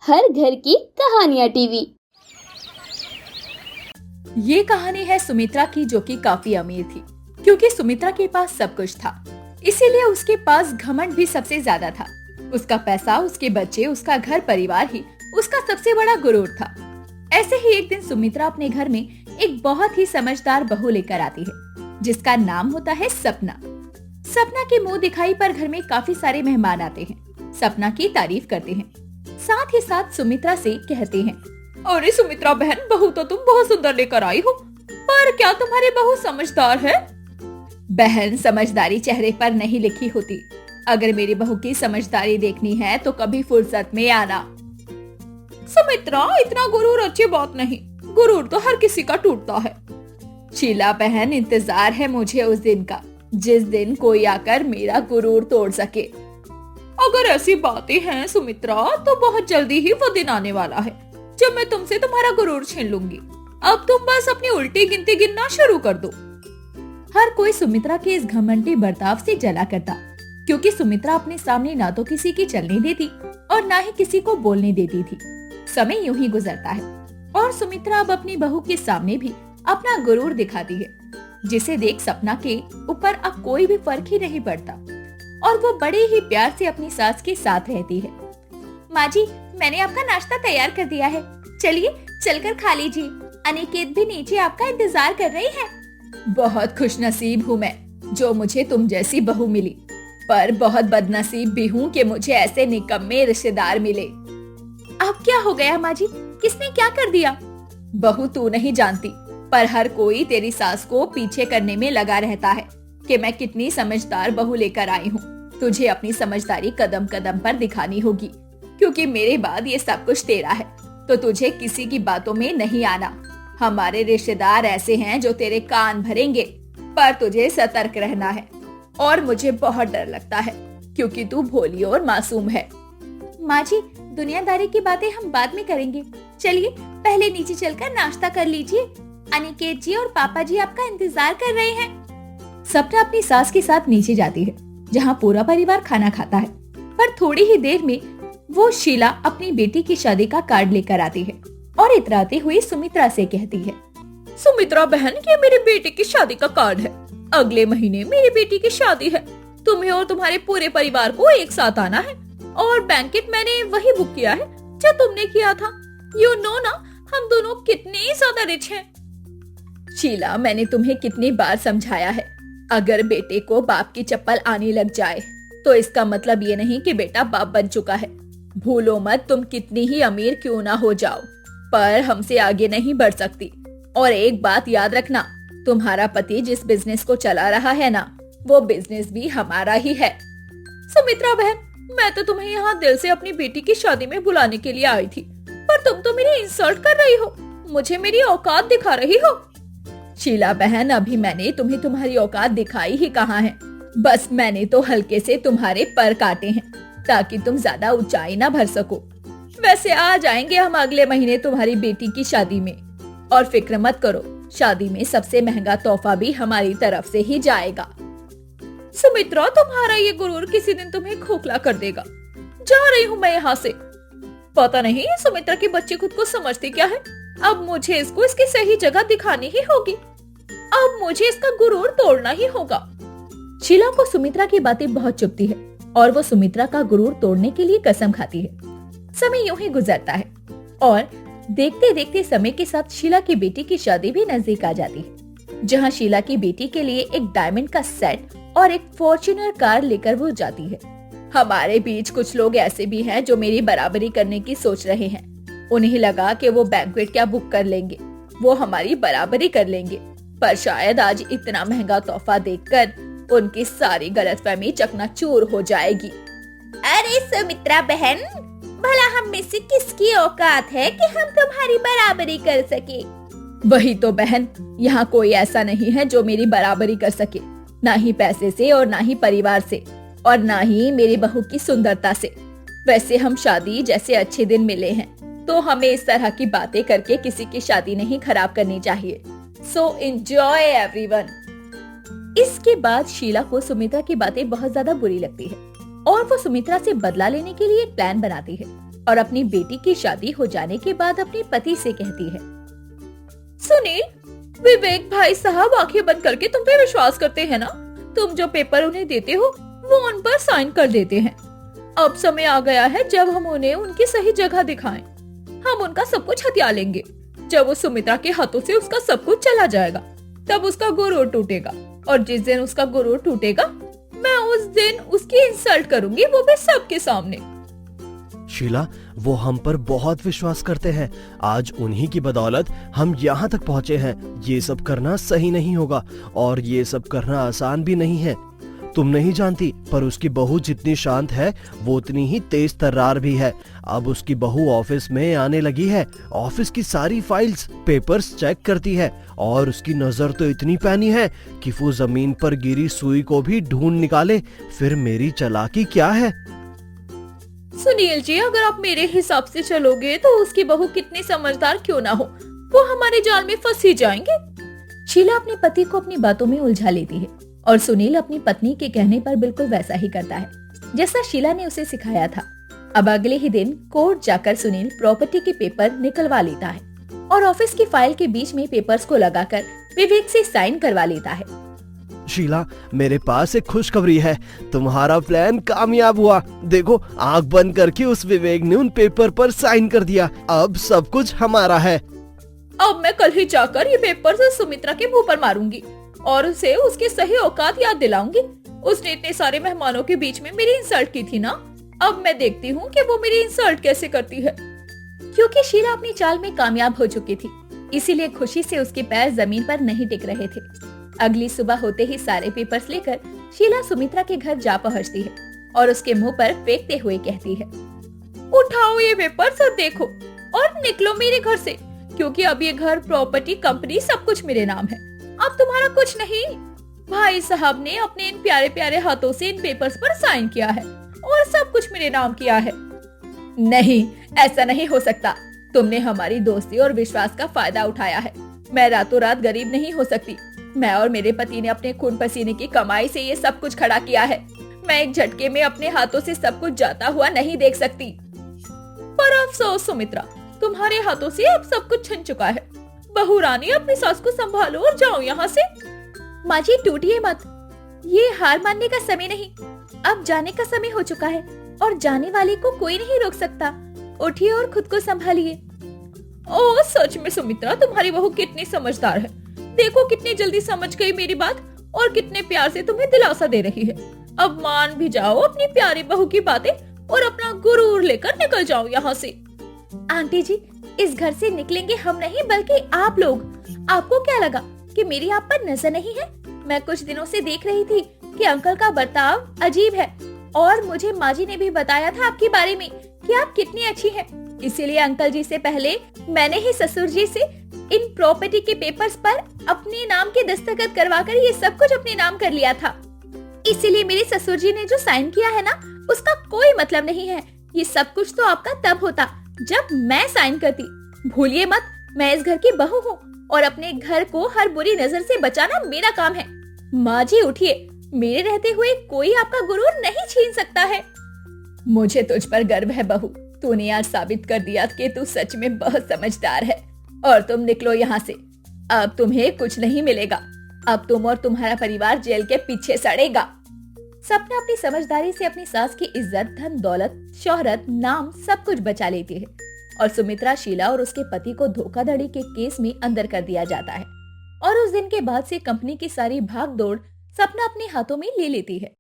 हर घर की कहानियाँ टीवी। ये कहानी है सुमित्रा की, जो कि काफी अमीर थी, क्योंकि सुमित्रा के पास सब कुछ था। इसीलिए उसके पास घमंड भी सबसे ज्यादा था। उसका पैसा, उसके बच्चे, उसका घर परिवार ही उसका सबसे बड़ा गुरूर था। ऐसे ही एक दिन सुमित्रा अपने घर में एक बहुत ही समझदार बहू लेकर आती है, जिसका नाम होता है सपना। सपना के मुंह दिखाई पर घर में काफी सारे मेहमान आते हैं, सपना की तारीफ करते हैं, साथ ही साथ सुमित्रा से कहते हैं, अरे सुमित्रा बहन, बहू तो तुम बहुत सुंदर लेकर आई हो, पर क्या तुम्हारी बहू समझदार है? बहन, समझदारी चेहरे पर नहीं लिखी होती। अगर मेरी बहू की समझदारी देखनी है तो कभी फुर्सत में आना। सुमित्रा, इतना गुरूर अच्छी बात नहीं। गुरूर तो हर किसी का टूटता है। शीला बहन, इंतजार है मुझे उस दिन का, जिस दिन कोई आकर मेरा गुरूर तोड़ सके। अगर ऐसी बातें हैं सुमित्रा, तो बहुत जल्दी ही वो दिन आने वाला है जब मैं तुमसे तुम्हारा गुरूर छीन लूंगी। अब तुम बस अपनी उल्टी गिनती गिनना शुरू कर दो। हर कोई सुमित्रा के इस घमंडी बर्ताव से जला करता, क्योंकि सुमित्रा अपने सामने ना तो किसी की चलने देती और ना ही किसी को बोलने देती थी। समय यूं ही गुजरता है और सुमित्रा अब अपनी बहू के सामने भी अपना गुरूर दिखाती है, जिसे देख सपना के ऊपर अब कोई भी फर्क ही नहीं पड़ता और वो बड़े ही प्यार से अपनी सास के साथ रहती है। माँ जी, मैंने आपका नाश्ता तैयार कर दिया है, चलिए चलकर खा लीजिए। अनिकेत भी नीचे आपका इंतजार कर रही है। बहुत खुशनसीब हूँ मैं जो मुझे तुम जैसी बहू मिली, पर बहुत बदनसीब भी हूँ कि मुझे ऐसे निकम्मे रिश्तेदार मिले। अब क्या हो गया माँ जी, किसने क्या कर दिया? बहू तू नहीं जानती, पर हर कोई तेरी सास को पीछे करने में लगा रहता है कि मैं कितनी समझदार बहू लेकर आई हूँ। तुझे अपनी समझदारी कदम कदम पर दिखानी होगी, क्योंकि मेरे बाद ये सब कुछ तेरा है, तो तुझे किसी की बातों में नहीं आना। हमारे रिश्तेदार ऐसे हैं जो तेरे कान भरेंगे, पर तुझे सतर्क रहना है। और मुझे बहुत डर लगता है, क्योंकि तू भोली और मासूम है। माँ जी, दुनियादारी की बातें हम बाद में करेंगे, चलिए पहले नीचे चलकर नाश्ता कर लीजिए। अनिकेत जी और पापा जी आपका इंतजार कर रहे हैं। सपना अपनी सास के साथ नीचे जाती है, जहाँ पूरा परिवार खाना खाता है। पर थोड़ी ही देर में वो शीला अपनी बेटी की शादी का कार्ड लेकर आती है और इतराते हुए सुमित्रा से कहती है, सुमित्रा बहन, ये मेरी बेटी की शादी का कार्ड है। अगले महीने मेरी बेटी की शादी है। तुम्हें और तुम्हारे पूरे परिवार को एक साथ आना है और बैंकेट मैंने वही बुक किया है जो तुमने किया था। यू नो ना, हम दोनों कितने ज्यादा रिच हैं। शीला, मैंने तुम्हें कितनी बार समझाया है, अगर बेटे को बाप की चप्पल आने लग जाए तो इसका मतलब ये नहीं कि बेटा बाप बन चुका है। भूलो मत, तुम कितनी ही अमीर क्यों ना हो जाओ, पर हमसे आगे नहीं बढ़ सकती। और एक बात याद रखना, तुम्हारा पति जिस बिजनेस को चला रहा है ना, वो बिजनेस भी हमारा ही है। सुमित्रा बहन, मैं तो तुम्हें यहाँ दिल से अपनी बेटी की शादी में बुलाने के लिए आई थी, पर तुम तो मेरी इंसल्ट कर रही हो, मुझे मेरी औकात दिखा रही हो। शीला बहन, अभी मैंने तुम्हें तुम्हारी औकात दिखाई ही कहाँ है, बस मैंने तो हल्के से तुम्हारे पर काटे हैं ताकि तुम ज्यादा ऊंचाई ना भर सको। वैसे आ जाएंगे हम अगले महीने तुम्हारी बेटी की शादी में, और फिक्र मत करो, शादी में सबसे महंगा तोहफा भी हमारी तरफ से ही जाएगा। सुमित्रा, तुम्हारा ये गुरूर किसी दिन तुम्हें खोखला कर देगा। जा रही हूँ मैं यहाँ से। पता नहीं सुमित्रा की बच्ची खुद को समझती क्या है। अब मुझे इसको इसकी सही जगह दिखानी ही होगी। अब मुझे इसका गुरूर तोड़ना ही होगा। शीला को सुमित्रा की बातें बहुत चुभती है और वो सुमित्रा का गुरूर तोड़ने के लिए कसम खाती है। समय यूं ही गुजरता है और देखते देखते समय के साथ शीला की बेटी की शादी भी नजदीक आ जाती है, जहां शीला की बेटी के लिए एक डायमंड का सेट और एक फॉर्च्यूनर कार लेकर वो जाती है। हमारे बीच कुछ लोग ऐसे भी हैं जो मेरी बराबरी करने की सोच रहे हैं। उन्हें लगा कि वो बैंक्वेट क्या बुक कर लेंगे, वो हमारी बराबरी कर लेंगे, पर शायद आज इतना महंगा तोहफा देखकर उनकी सारी गलतफहमी चकनाचूर हो जाएगी। अरे सुमित्रा बहन, भला हम में से किसकी औकात है कि हम तुम्हारी बराबरी कर सके? वही तो बहन, यहाँ कोई ऐसा नहीं है जो मेरी बराबरी कर सके, ना ही पैसे से और ना ही परिवार से और ना ही मेरी बहू की सुंदरता से। वैसे हम शादी जैसे अच्छे दिन मिले हैं, तो हमें इस तरह की बातें करके किसी की शादी नहीं खराब करनी चाहिए। So enjoy everyone. इसके बाद शीला को सुमित्रा की बातें बहुत ज्यादा बुरी लगती है और वो सुमित्रा से बदला लेने के लिए एक प्लान बनाती है। और अपनी बेटी की शादी हो जाने के बाद अपने पति से कहती है, सुनील, विवेक भाई साहब आंखें बंद करके तुम पे विश्वास करते हैं ना। तुम जो पेपर उन्हें देते हो वो उन पर साइन कर देते हैं। अब समय आ गया है जब हम उन्हें उनकी सही जगह दिखाएं। हम उनका सब कुछ हथिया लेंगे। जब वो सुमित्रा के हाथों से उसका सब कुछ चला जाएगा तब उसका गुरूर टूटेगा, और जिस दिन उसका गुरूर टूटेगा मैं उस दिन उसकी इंसल्ट करूंगी, वो भी सबके सामने। शीला, वो हम पर बहुत विश्वास करते हैं। आज उन्हीं की बदौलत हम यहाँ तक पहुँचे हैं। ये सब करना सही नहीं होगा और ये सब करना आसान भी नहीं है। तुम नहीं जानती, पर उसकी बहू जितनी शांत है वो उतनी ही तेज तर्रार भी है। अब उसकी बहू ऑफिस में आने लगी है, ऑफिस की सारी फाइल्स, पेपर्स चेक करती है और उसकी नजर तो इतनी पैनी है कि वो जमीन पर गिरी सुई को भी ढूंढ निकाले। फिर मेरी चालाकी क्या है? सुनील जी, अगर आप मेरे हिसाब से चलोगे तो उसकी बहू कितनी समझदार क्यों ना हो, वो हमारे जाल में फंस ही जाएंगे। शीला अपने पति को अपनी बातों में उलझा लेती है और सुनील अपनी पत्नी के कहने पर बिल्कुल वैसा ही करता है जैसा शीला ने उसे सिखाया था। अब अगले ही दिन कोर्ट जाकर सुनील प्रॉपर्टी के पेपर निकलवा लेता है और ऑफिस की फाइल के बीच में पेपर्स को लगाकर विवेक से साइन करवा लेता है। शीला, मेरे पास एक खुशखबरी है। तुम्हारा प्लान कामयाब हुआ। देखो, आंख बंद करके उस विवेक ने उन पेपर पर साइन कर दिया। अब सब कुछ हमारा है। अब मैं कल ही जाकर ये पेपर से सुमित्रा के मुंह पर मारूंगी और उसे उसकी सही औकात याद दिलाऊंगी। उसने इतने सारे मेहमानों के बीच में मेरी इंसल्ट की थी ना, अब मैं देखती हूँ कि वो मेरी इंसल्ट कैसे करती है। क्योंकि शीला अपनी चाल में कामयाब हो चुकी थी, इसीलिए खुशी से उसके पैर जमीन पर नहीं टिक रहे थे। अगली सुबह होते ही सारे पेपर्स लेकर शीला सुमित्रा के घर जा पहुंचती है और उसके मुंह पर फेंकते हुए कहती है, उठाओ ये पेपर्स और देखो और निकलो मेरे घर से, क्योंकि अब ये घर, प्रॉपर्टी, कंपनी सब कुछ मेरे नाम है। अब तुम्हारा कुछ नहीं। भाई साहब ने अपने इन प्यारे प्यारे हाथों से इन पेपर्स पर साइन किया है और सब कुछ मेरे नाम किया है। नहीं, ऐसा नहीं हो सकता। तुमने हमारी दोस्ती और विश्वास का फायदा उठाया है। मैं रातों रात गरीब नहीं हो सकती। मैं और मेरे पति ने अपने खून पसीने की कमाई से ये सब कुछ खड़ा किया है। मैं एक झटके में अपने हाथों से सब कुछ जाता हुआ नहीं देख सकती। पर अफसोस सुमित्रा, तुम्हारे हाथों से अब सब कुछ छिन चुका है। बहू रानी, अपनी सास को संभालो और जाओ यहाँ से। माँ जी, टूटिए मत। ये हार मानने का समय नहीं, अब जाने का समय हो चुका है और जाने वाले को कोई नहीं रोक सकता। उठिए और खुद को संभालिए। ओह, सच में सुमित्रा, तुम्हारी बहू कितनी समझदार है। देखो, कितनी जल्दी समझ गई मेरी बात और कितने प्यार से तुम्हें दिलासा दे रही है। अब मान भी जाओ अपनी प्यारी बहू की बातें और अपना गुरूर लेकर निकल जाओ यहाँ से। आंटी जी, इस घर से निकलेंगे हम नहीं बल्कि आप लोग। आपको क्या लगा कि मेरी आप पर नजर नहीं है? मैं कुछ दिनों से देख रही थी कि अंकल का बर्ताव अजीब है और मुझे माँ जी ने भी बताया था आपके बारे में कि आप कितनी अच्छी हैं। इसीलिए अंकल जी से पहले मैंने ही ससुर जी से इन प्रॉपर्टी के पेपर्स पर अपने नाम के दस्तखत करवाकर ये सब कुछ अपने नाम कर लिया था। इसीलिए मेरे ससुर जी ने जो साइन किया है ना, उसका कोई मतलब नहीं है। ये सब कुछ तो आपका तब होता जब मैं साइन करती। भूलिए मत, मैं इस घर की बहू हूँ और अपने घर को हर बुरी नजर से बचाना मेरा काम है। माँ जी, उठिए। मेरे रहते हुए कोई आपका गुरूर नहीं छीन सकता है। मुझे तुझ पर गर्व है बहू। तूने आज साबित कर दिया कि तू सच में बहुत समझदार है। और तुम निकलो यहाँ से। अब तुम्हें कुछ नहीं मिलेगा। अब तुम और तुम्हारा परिवार जेल के पीछे सड़ेगा। सपना अपनी समझदारी से अपनी सास की इज्जत, धन दौलत, शोहरत, नाम सब कुछ बचा लेती है और सुमित्रा, शीला और उसके पति को धोखाधड़ी के केस में अंदर कर दिया जाता है। और उस दिन के बाद से कंपनी की सारी भाग दौड़ सपना अपने हाथों में ले लेती है।